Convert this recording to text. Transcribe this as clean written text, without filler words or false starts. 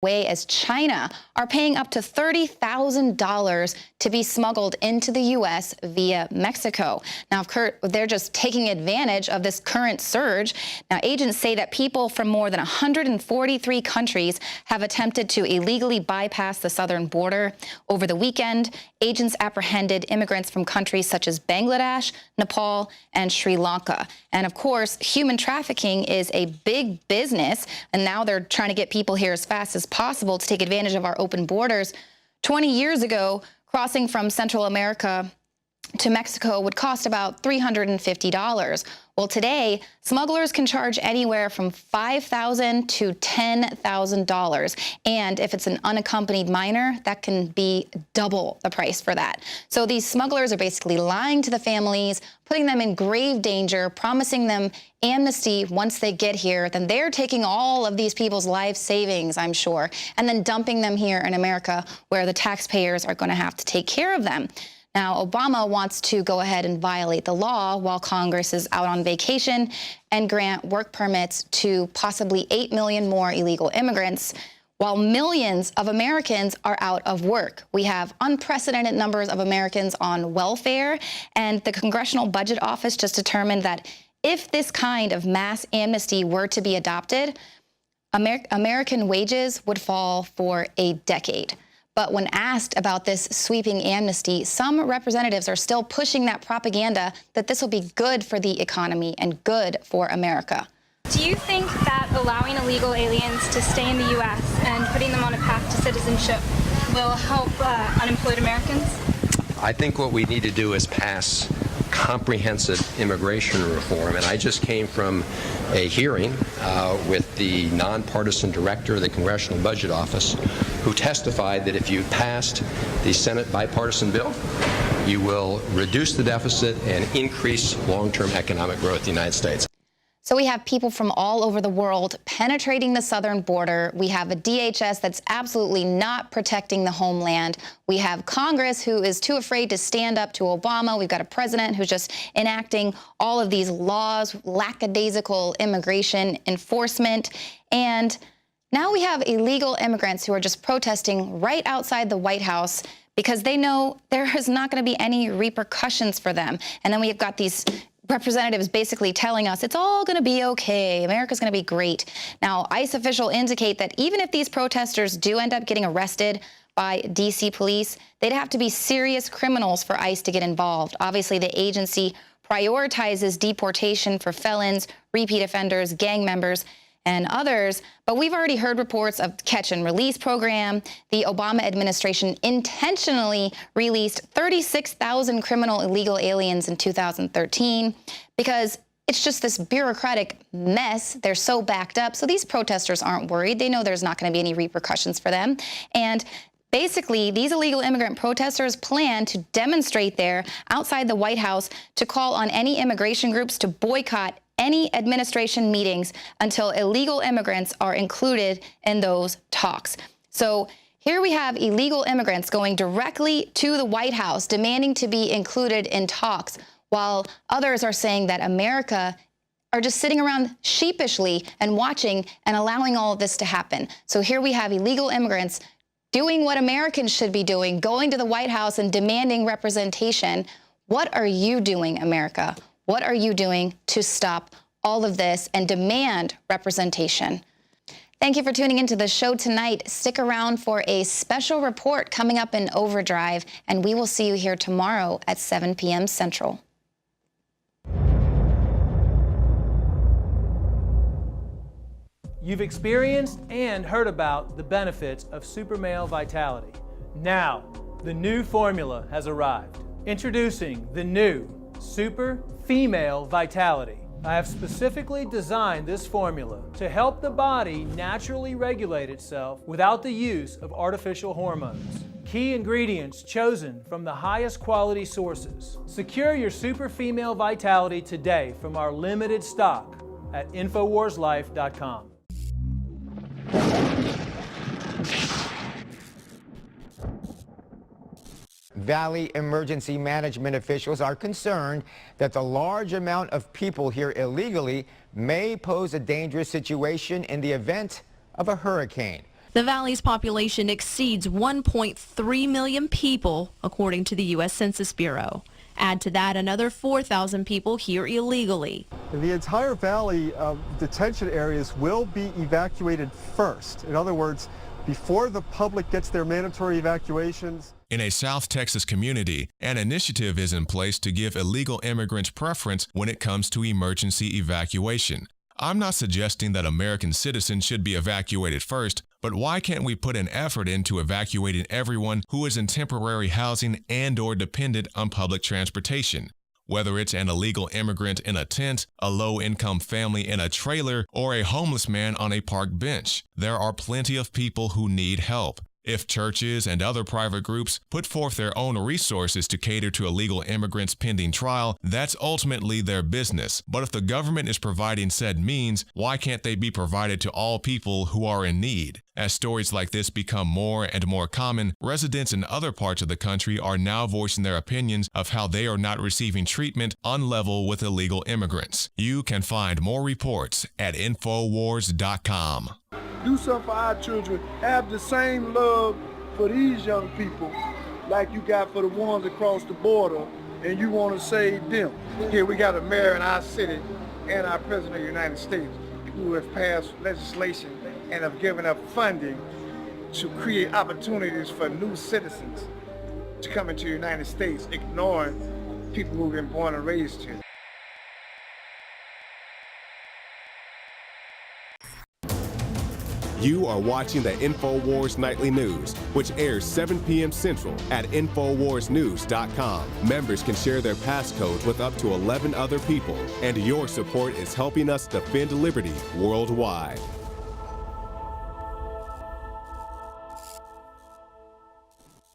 way as China are paying up to $30,000 to be smuggled into the U.S. via Mexico. Now, they're just taking advantage of this current surge. Now, agents say that people from more than 143 countries have attempted to illegally bypass the southern border. Over the weekend, agents apprehended immigrants from countries such as Bangladesh, Nepal, and Sri Lanka. And of course, human trafficking is a big business, and now they're trying to get people here as fast as possible to take advantage of our open borders. 20 years ago, crossing from Central America to Mexico would cost about $350. Well, today, smugglers can charge anywhere from $5,000 to $10,000. And if it's an unaccompanied minor, that can be double the price for that. So these smugglers are basically lying to the families, putting them in grave danger, promising them amnesty once they get here. Then they're taking all of these people's life savings, I'm sure, and then dumping them here in America where the taxpayers are going to have to take care of them. Now, Obama wants to go ahead and violate the law while Congress is out on vacation and grant work permits to possibly 8 million more illegal immigrants, while millions of Americans are out of work. We have unprecedented numbers of Americans on welfare, and the Congressional Budget Office just determined that if this kind of mass amnesty were to be adopted, American wages would fall for a decade. But when asked about this sweeping amnesty, some representatives are still pushing that propaganda that this will be good for the economy and good for America. Do you think that allowing illegal aliens to stay in the U.S. and putting them on a path to citizenship will help unemployed Americans? I think what we need to do is pass comprehensive immigration reform. And I just came from a hearing with the nonpartisan director of the Congressional Budget Office, who testified that if you passed the Senate bipartisan bill, you will reduce the deficit and increase long-term economic growth in the United States. So we have people from all over the world penetrating the southern border. We have a DHS that's absolutely not protecting the homeland. We have Congress who is too afraid to stand up to Obama. We've got a president who's just enacting all of these laws, lackadaisical immigration enforcement. And now we have illegal immigrants who are just protesting right outside the White House because they know there is not going to be any repercussions for them. And then we've got these representatives basically telling us it's all going to be okay. America's going to be great. Now, ICE officials indicate that even if these protesters do end up getting arrested by D.C. police, they'd have to be serious criminals for ICE to get involved. Obviously, the agency prioritizes deportation for felons, repeat offenders, gang members, and others, but we've already heard reports of catch and release program. The Obama administration intentionally released 36,000 criminal illegal aliens in 2013 because it's just this bureaucratic mess. They're so backed up. So these protesters aren't worried. They know there's not going to be any repercussions for them. And basically, these illegal immigrant protesters plan to demonstrate there outside the White House to call on any immigration groups to boycott any administration meetings until illegal immigrants are included in those talks. So here we have illegal immigrants going directly to the White House demanding to be included in talks, while others are saying that America are just sitting around sheepishly and watching and allowing all of this to happen. So here we have illegal immigrants doing what Americans should be doing, going to the White House and demanding representation. What are you doing, America? What are you doing to stop all of this and demand representation? Thank you for tuning into the show tonight. Stick around for a special report coming up in Overdrive, and we will see you here tomorrow at 7 p.m. Central. You've experienced and heard about the benefits of Super Male Vitality. Now, the new formula has arrived. Introducing the new Super Female Vitality. I have specifically designed this formula to help the body naturally regulate itself without the use of artificial hormones. Key ingredients chosen from the highest quality sources. Secure your Super Female Vitality today from our limited stock at INFOWARSLife.com. Valley emergency management officials are concerned that the large amount of people here illegally may pose a dangerous situation in the event of a hurricane. The Valley's population exceeds 1.3 million people, according to the U.S. Census Bureau. Add to that another 4,000 people here illegally. The entire Valley detention areas will be evacuated first. In other words, before the public gets their mandatory evacuations. In a South Texas community, an initiative is in place to give illegal immigrants preference when it comes to emergency evacuation. I'm not suggesting that American citizens should be evacuated first, but why can't we put an effort into evacuating everyone who is in temporary housing and/or dependent on public transportation? Whether it's an illegal immigrant in a tent, a low-income family in a trailer, or a homeless man on a park bench, there are plenty of people who need help. If churches and other private groups put forth their own resources to cater to illegal immigrants pending trial, that's ultimately their business. But if the government is providing said means, why can't they be provided to all people who are in need? As stories like this become more and more common, residents in other parts of the country are now voicing their opinions of how they are not receiving treatment on level with illegal immigrants. You can find more reports at INFOWARS.com. Do something for our children. Have the same love for these young people like you got for the ones across the border, and you want to save them. Here we got a mayor in our city and our president of the United States who have passed legislation and have given up funding to create opportunities for new citizens to come into the United States, ignoring people who've been born and raised here. You are watching the InfoWars Nightly News, which airs 7 p.m. Central at InfoWarsNews.com. Members can share their passcodes with up to 11 other people, and your support is helping us defend liberty worldwide.